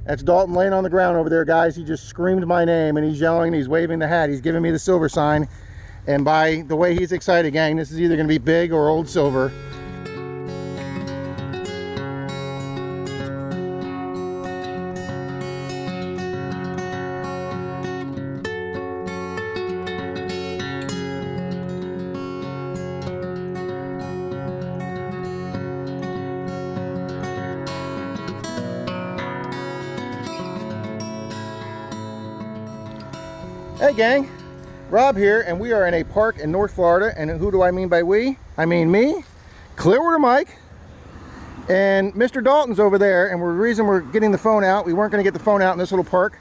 That's Dalton laying on the ground over there, guys. He just screamed my name, and he's yelling, and he's waving the hat. He's giving me the silver sign. And by the way he's excited, gang, this is either going to be big or old silver. Hey gang, Rob here, and we are in a park in North Florida. And who do I mean by we? I mean me, Clearwater Mike, and Mr. Dalton's over there. And the reason we're getting the phone out, we weren't going to get the phone out in this little park.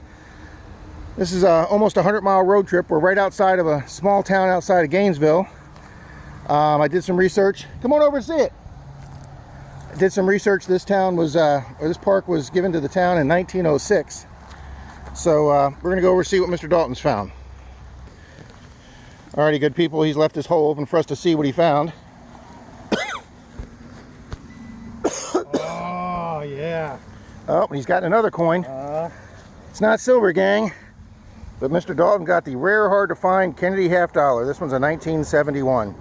This is almost a 100-mile road trip. We're right outside of a small town outside of Gainesville. I did some research. Come on over and see it. I did some research. This town was, or this park was given to the town in 1906. So we're going to go over and see what Mr. Dalton's found. Alrighty, good people, he's left this hole open for us to see what he found. Oh, yeah. Oh, he's got another coin. It's not silver, gang. But Mr. Dalton got the rare, hard to find Kennedy half dollar. This one's a 1971.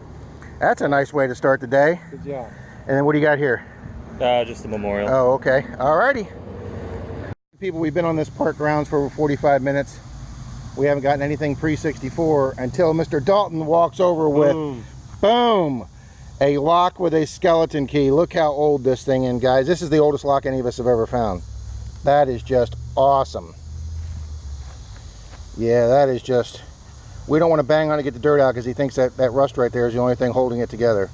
That's a nice way to start the day. Good job. And then what do you got here? Just a memorial. Oh, okay. Alrighty. People, we've been on this park grounds for over 45 minutes. We haven't gotten anything pre-64 until Mr. Dalton walks over with, boom, a lock with a skeleton key. Look how old this thing is, guys. This is the oldest lock any of us have ever found. That is just awesome. Yeah, that is just, we don't want to bang on it to get the dirt out because he thinks that rust right there is the only thing holding it together.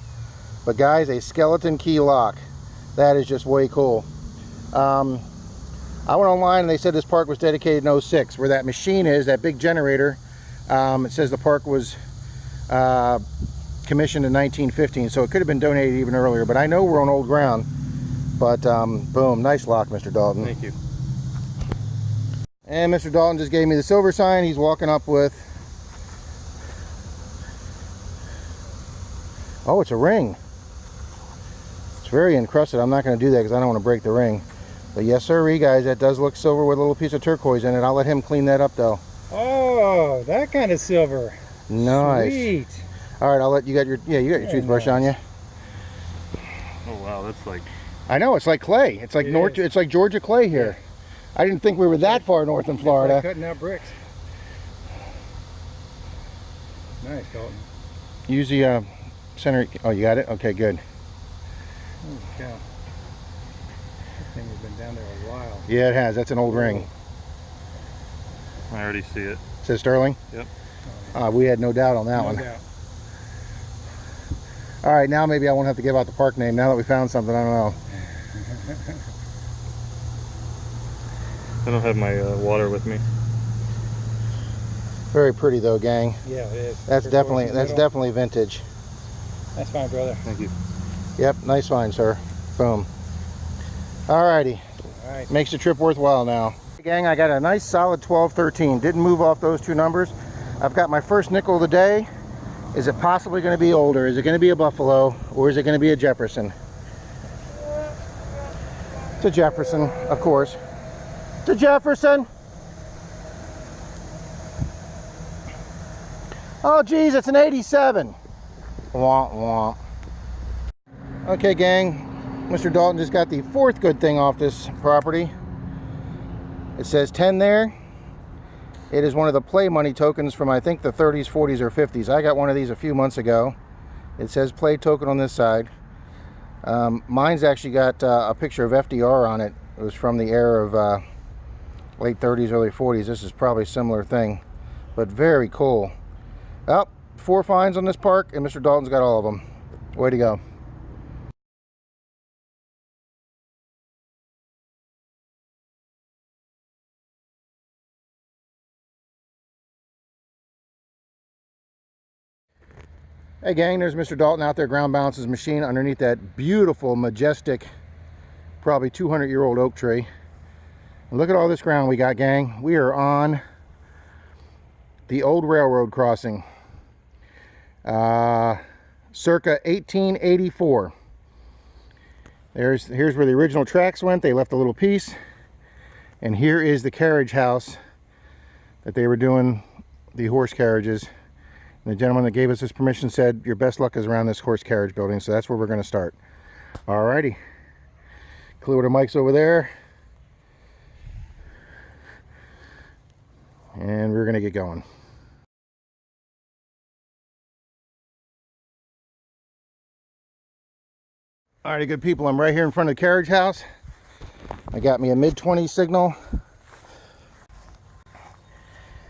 But guys, a skeleton key lock. That is just way cool. I went online and they said this park was dedicated in 06. Where that machine is, that big generator, it says the park was commissioned in 1915, so it could have been donated even earlier, but I know we're on old ground. But boom, nice lock, Mr. Dalton. Thank you. And Mr. Dalton just gave me the silver sign. He's walking up with, oh, it's a ring. It's very encrusted. I'm not going to do that because I don't want to break the ring. But yes, sir, guys, that does look silver with a little piece of turquoise in it. I'll let him clean that up, though. Oh, that kind of silver. Nice. Sweet. All right, I'll let you got your, yeah, you got your toothbrush on you. Oh wow, that's like. I know, it's like clay. It's like it's like Georgia clay here. I didn't think we were that far north in Florida. Like cutting out bricks. Nice, Dalton. Use the center. Oh, you got it. Okay, good. Holy cow. Thing has been down there a while. Yeah, it has. That's an old ring. I already see it. It says Sterling? Yep. We had no doubt on that one. No doubt. All right, now maybe I won't have to give out the park name now that we found something. I don't know. I don't have my water with me. Very pretty though, gang. Yeah, it is. That's definitely vintage. That's fine, brother. Thank you. Yep, nice find, sir. Boom. Alrighty. All right. Makes the trip worthwhile now. Gang, I got a nice solid 12-13. Didn't move off those two numbers. I've got my first nickel of the day. Is it possibly going to be older? Is it going to be a Buffalo, or is it going to be a Jefferson? It's a Jefferson, of course. It's a Jefferson. Oh geez, it's an 87. Womp womp. Okay, gang. Mr. Dalton just got the fourth good thing off this property. It says 10 there. It is one of the play money tokens from, I think, the 30s, 40s, or 50s. I got one of these a few months ago. It says play token on this side. Mine's actually got a picture of FDR on it. It was from the era of late 30s, early 40s. This is probably a similar thing, but very cool. Oh, 4 finds on this park, and Mr. Dalton's got all of them. Way to go. Hey gang, there's Mr. Dalton out there ground balancing his machine underneath that beautiful, majestic, probably 200-year-old oak tree. And look at all this ground we got, gang. We are on the old railroad crossing. Circa 1884. Here's where the original tracks went. They left a little piece. And here is the carriage house that they were doing the horse carriages. And the gentleman that gave us this permission said your best luck is around this horse carriage building, so that's where we're going to start. Alrighty. Clearwater Mike's over there. And we're going to get going. Alrighty, good people, I'm right here in front of the carriage house. I got me a mid-20 signal.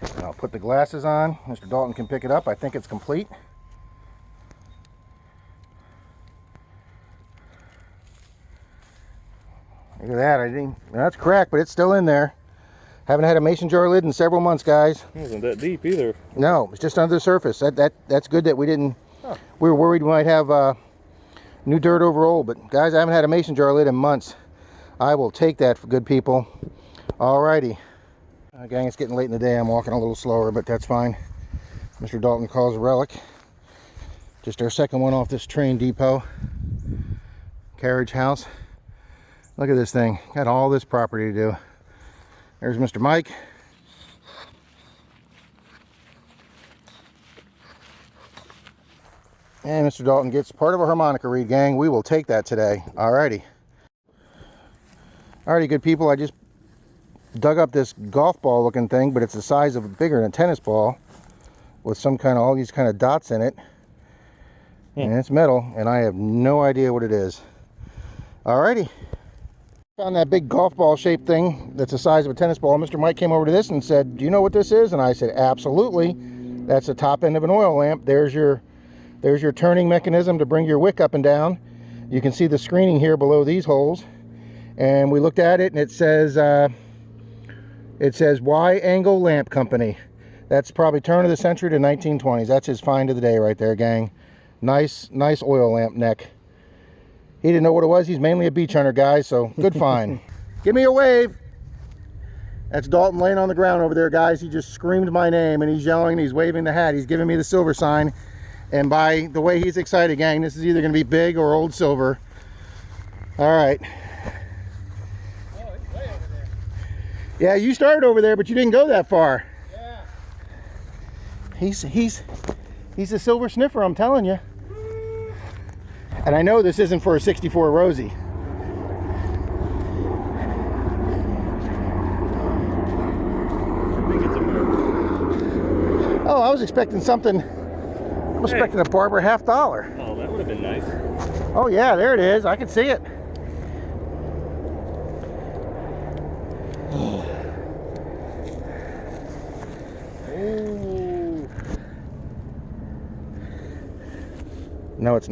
And I'll put the glasses on. Mr. Dalton can pick it up. I think it's complete. Look at that. That's cracked, but it's still in there. Haven't had a mason jar lid in several months, guys. It wasn't that deep either. No, it's just under the surface. That's good that we didn't. Huh. We were worried we might have new dirt over old, but guys, I haven't had a mason jar lid in months. I will take that for good people. Alrighty. Gang, it's getting late in the day. I'm walking a little slower, but that's fine. Mr. Dalton calls a relic. Just our second one off this train depot. Carriage house. Look at this thing. Got all this property to do. There's Mr. Mike. And Mr. Dalton gets part of a harmonica reed, gang. We will take that today. Alrighty. Alrighty, good people. I just dug up this golf ball looking thing, but it's the size of bigger than a tennis ball with some kind of all these kind of dots in it. And it's metal, and I have no idea what it is. Alrighty. Found that big golf ball shaped thing that's the size of a tennis ball. Mr. Mike came over to this and said, do you know what this is? And I said, absolutely. That's the top end of an oil lamp. There's your turning mechanism to bring your wick up and down. You can see the screening here below these holes. And we looked at it, and it says Y Angle Lamp Company. That's probably turn of the century to 1920s. That's his find of the day right there, gang. Nice oil lamp neck. He didn't know what it was. He's mainly a beach hunter, guys, so good find. Give me a wave. That's Dalton laying on the ground over there, guys. He just screamed my name, and he's yelling, and he's waving the hat. He's giving me the silver sign. And by the way he's excited, gang, this is either going to be big or old silver. All right. Oh, it's way over there. Yeah, you started over there, but you didn't go that far. Yeah. He's a silver sniffer, I'm telling you. And I know this isn't for a 64 Rosie. Oh, I was expecting something. I was expecting a Barber $50. Oh, that would have been nice. Oh yeah, there it is. I can see it. Oh. No, it's.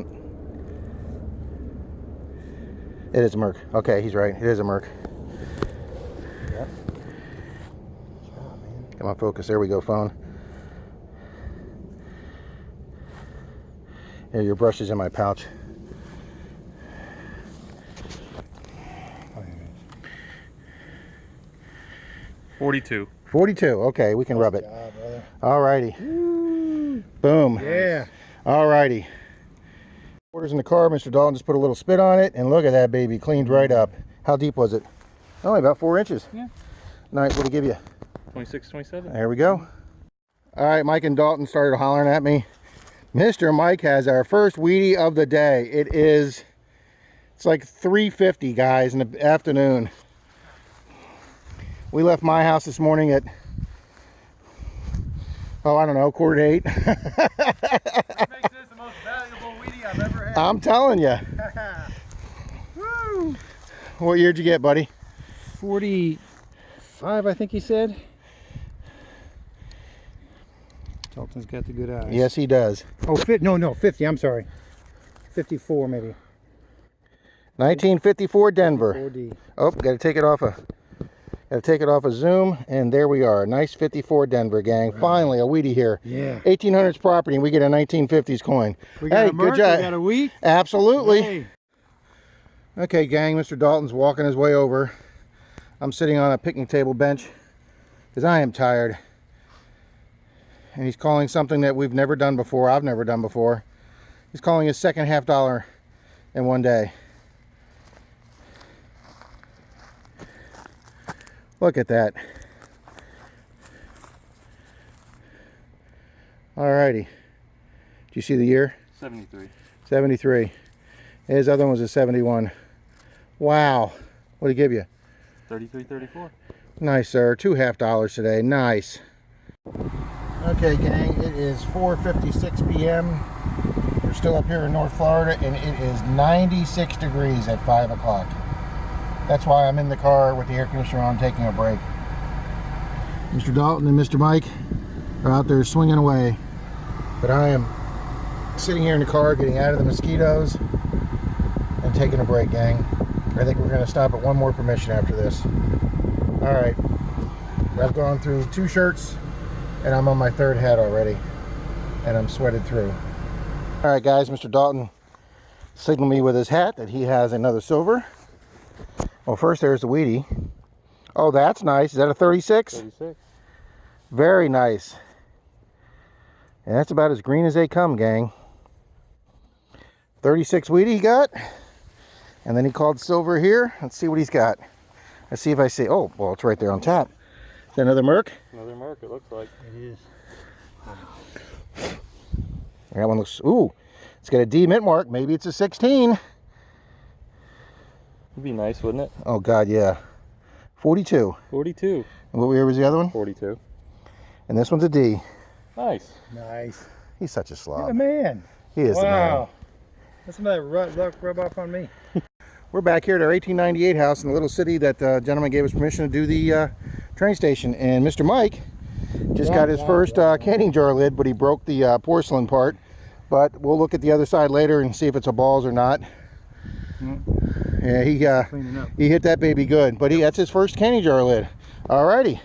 It is a Merc. Okay, he's right. It is a Merc. Yep. Come on, focus. There we go, phone. Here, your brush is in my pouch. 42. 42. Okay, we can rub it. All righty. Boom. Yeah. All righty. Orders in the car. Mr. Dalton just put a little spit on it, and look at that baby, cleaned right up. How deep was it? Only about 4 inches. Yeah. Nice. What'd he give you? 26, 27. There we go. All right, Mike and Dalton started hollering at me. Mr. Mike has our first weedie of the day. It's like 3:50, guys, in the afternoon. We left my house this morning at, I don't know, 7:45. This makes this the most valuable weedie I've ever had. I'm telling you. Woo! What year did you get, buddy? 45, I think he said. Dalton's got the good eyes. Yes, he does. Oh, no, 50. I'm sorry. 54 maybe. 1954 Denver. 4D. Oh, got to take it off a zoom, and there we are. Nice 54 Denver, gang. Right. Finally, a weedie here. Yeah. 1800s property, and we get a 1950s coin. We got a Merc, good job. We got a wheat. Absolutely. Hey. Okay, gang, Mr. Dalton's walking his way over. I'm sitting on a picnic table bench because I am tired. And he's calling something that we've never done before. I've never done before. He's calling his second $50 in one day. Look at that. Alrighty. Do you see the year? 73. 73. His other one was a 71. Wow. What did he give you? 33.34. Nice, sir. $2.50 today. Nice. Okay, gang. It is 4:56 p.m. We're still up here in North Florida, and it is 96 degrees at 5 o'clock. That's why I'm in the car with the air conditioner on, taking a break. Mr. Dalton and Mr. Mike are out there swinging away, but I am sitting here in the car getting out of the mosquitoes and taking a break, gang. I think we're going to stop at one more permission after this. Alright, I've gone through 2 shirts and I'm on my 3rd hat already, and I'm sweated through. Alright guys, Mr. Dalton signaled me with his hat that he has another silver. Well, first there's the Weedy. Oh, that's nice. Is that a 36? 36. Very nice. And that's about as green as they come, gang. 36 Weedy he got. And then he called silver here. Let's see what he's got. Let's see if I see. Oh, well, it's right there on top. Is that another Merc? Another Merc, it looks like. It is. That one looks, ooh, it's got a D mint mark. Maybe it's a 16. It'd be nice, wouldn't it? Oh, God, yeah. 42. 42. And what year was the other one? 42. And this one's a D. Nice. Nice. He's such a You're slob. the man. He is the man. Wow. That's another rub off on me. We're back here at our 1898 house in the little city that the gentleman gave us permission to do the train station. And Mr. Mike just got his first canning jar lid, but he broke the porcelain part. But we'll look at the other side later and see if it's a balls or not. Yeah, he hit that baby good. But that's his first canning jar lid. Alrighty.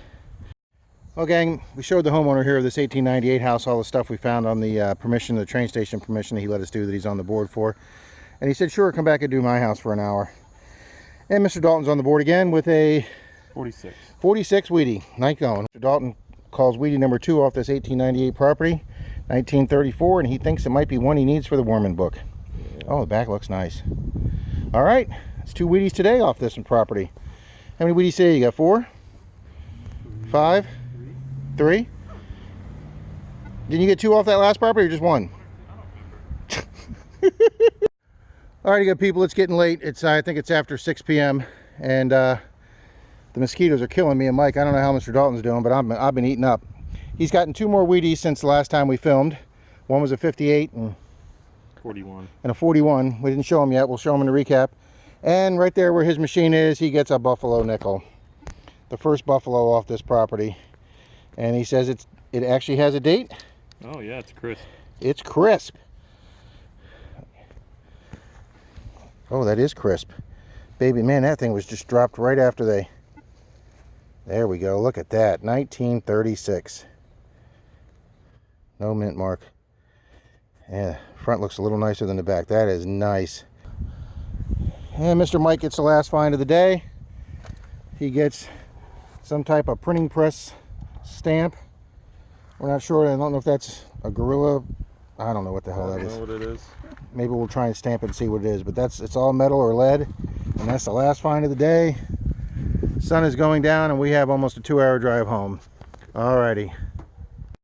Well, gang, we showed the homeowner here of this 1898 house all the stuff we found on the permission, the train station permission he let us do that he's on the board for. And he said, sure, come back and do my house for an hour. And Mr. Dalton's on the board again with a 46. 46 Weedy. Nice going. Mr. Dalton calls Weedy number 2 off this 1898 property, 1934, and he thinks it might be one he needs for the Worman book. Yeah. Oh, the back looks nice. All right, it's 2 Weedies today off this property. How many Weedies today? You got 4? 5? 3? Didn't you get 2 off that last property or just 1? Alrighty, good people, it's getting late. It's I think it's after 6 p.m. and the mosquitoes are killing me and Mike. I don't know how Mr. Dalton's doing, but I've been eating up. He's gotten 2 more Weedies since the last time we filmed. One was a 58 and 41. And a 41. We didn't show him yet. We'll show him in the recap. And right there where his machine is, he gets a buffalo nickel. The first buffalo off this property. And he says it actually has a date. Oh yeah, it's crisp. It's crisp. Oh, that is crisp. Baby, man, that thing was just dropped right after they... There we go. Look at that. 1936. No mint mark. Yeah, front looks a little nicer than the back. That is nice. And Mr. Mike gets the last find of the day. He gets some type of printing press stamp. We're not sure. I don't know if that's a gorilla. I don't know what the hell that is. I don't know what it is. Maybe we'll try and stamp it and see what it is. But it's all metal or lead. And that's the last find of the day. Sun is going down and we have almost a 2-hour drive home. Alrighty.